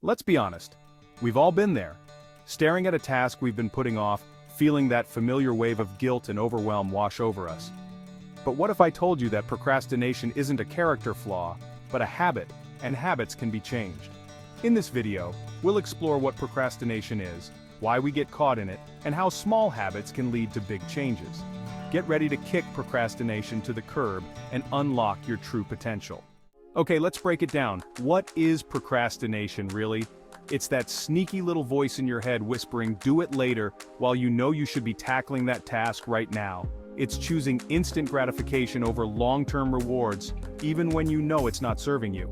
Let's be honest. We've all been there. Staring at a task we've been putting off, feeling that familiar wave of guilt and overwhelm wash over us. But what if I told you that procrastination isn't a character flaw, but a habit, and habits can be changed? In this video, we'll explore what procrastination is, why we get caught in it, and how small habits can lead to big changes. Get ready to kick procrastination to the curb and unlock your true potential. Okay, let's break it down. What is procrastination really? It's that sneaky little voice in your head whispering, "Do it later," while you know you should be tackling that task right now. It's choosing instant gratification over long-term rewards, even when you know it's not serving you.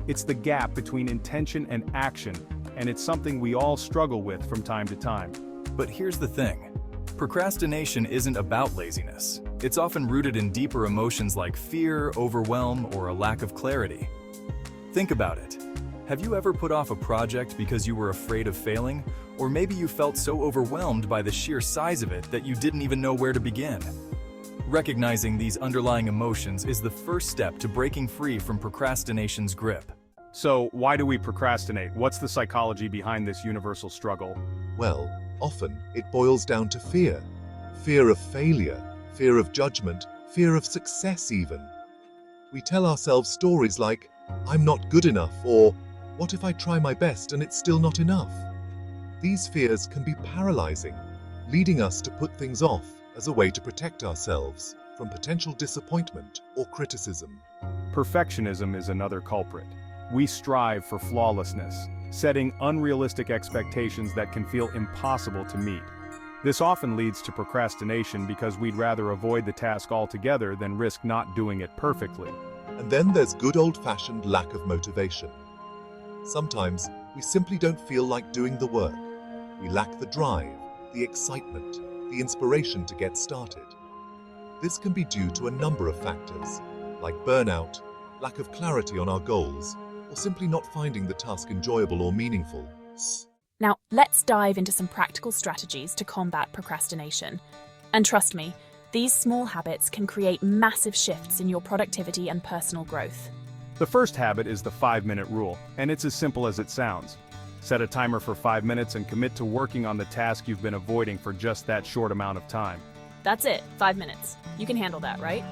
It's the gap between intention and action, and it's something we all struggle with from time to time. But here's the thing. Procrastination isn't about laziness. It's often rooted in deeper emotions like fear, overwhelm, or a lack of clarity. Think about it. Have you ever put off a project because you were afraid of failing? Or maybe you felt so overwhelmed by the sheer size of it that you didn't even know where to begin? Recognizing these underlying emotions is the first step to breaking free from procrastination's grip. So, why do we procrastinate? What's the psychology behind this universal struggle? Well, often it boils down to fear. Fear of failure, fear of judgment, fear of success even. We tell ourselves stories like, "I'm not good enough," or "What if I try my best and it's still not enough?" These fears can be paralyzing, leading us to put things off as a way to protect ourselves from potential disappointment or criticism. Perfectionism is another culprit. We strive for flawlessness, setting unrealistic expectations that can feel impossible to meet. This often leads to procrastination because we'd rather avoid the task altogether than risk not doing it perfectly. And then there's good old-fashioned lack of motivation. Sometimes we simply don't feel like doing the work. We lack the drive, the excitement, the inspiration to get started. This can be due to a number of factors, like burnout, lack of clarity on our goals, or simply not finding the task enjoyable or meaningful. Now, let's dive into some practical strategies to combat procrastination. And trust me, these small habits can create massive shifts in your productivity and personal growth. The first habit is the 5-minute rule, and it's as simple as it sounds. Set a timer for 5 minutes and commit to working on the task you've been avoiding for just that short amount of time. That's it, 5 minutes. You can handle that, right?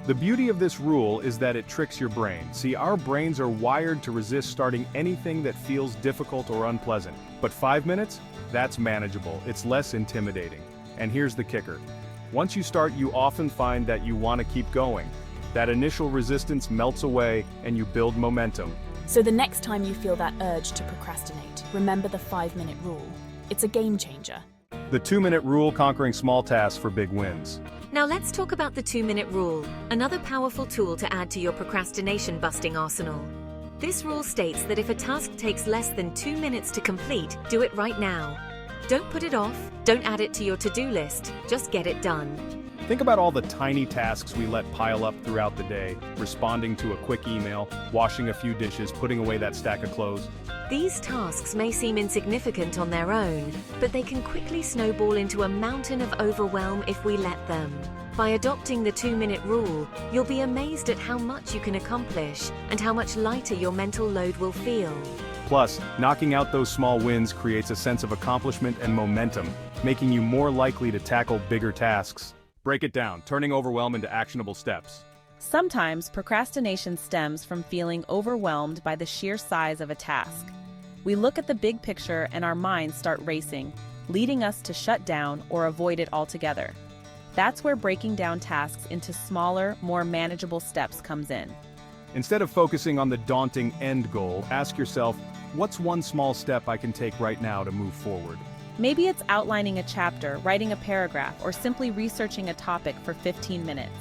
The beauty of this rule is that it tricks your brain. See, our brains are wired to resist starting anything that feels difficult or unpleasant. But 5 minutes? That's manageable. It's less intimidating. And here's the kicker. Once you start, you often find that you want to keep going. That initial resistance melts away and you build momentum. So the next time you feel that urge to procrastinate, remember the 5-minute rule. It's a game changer. The 2-minute rule, conquering small tasks for big wins. Now let's talk about the 2-minute rule, another powerful tool to add to your procrastination-busting arsenal. This rule states that if a task takes less than 2 minutes to complete, do it right now. Don't put it off, don't add it to your to-do list, just get it done. Think about all the tiny tasks we let pile up throughout the day, responding to a quick email, washing a few dishes, putting away that stack of clothes. These tasks may seem insignificant on their own, but they can quickly snowball into a mountain of overwhelm if we let them. By adopting the 2-minute rule, you'll be amazed at how much you can accomplish and how much lighter your mental load will feel. Plus, knocking out those small wins creates a sense of accomplishment and momentum, making you more likely to tackle bigger tasks. Break it down, turning overwhelm into actionable steps. Sometimes procrastination stems from feeling overwhelmed by the sheer size of a task. We look at the big picture and our minds start racing, leading us to shut down or avoid it altogether. That's where breaking down tasks into smaller, more manageable steps comes in. Instead of focusing on the daunting end goal, ask yourself, what's one small step I can take right now to move forward? Maybe it's outlining a chapter, writing a paragraph, or simply researching a topic for 15 minutes.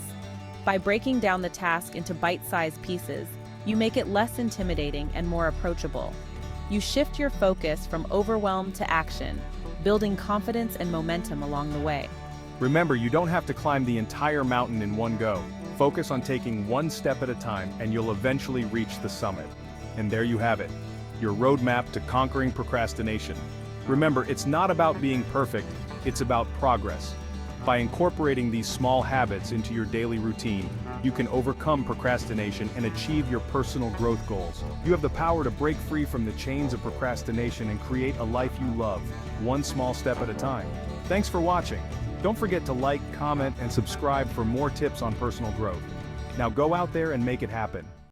By breaking down the task into bite-sized pieces, you make it less intimidating and more approachable. You shift your focus from overwhelm to action, building confidence and momentum along the way. Remember, you don't have to climb the entire mountain in one go. Focus on taking one step at a time and you'll eventually reach the summit. And there you have it, your roadmap to conquering procrastination. Remember, it's not about being perfect, it's about progress. By incorporating these small habits into your daily routine, you can overcome procrastination and achieve your personal growth goals. You have the power to break free from the chains of procrastination and create a life you love, one small step at a time. Thanks for watching. Don't forget to like, comment, and subscribe for more tips on personal growth. Now go out there and make it happen.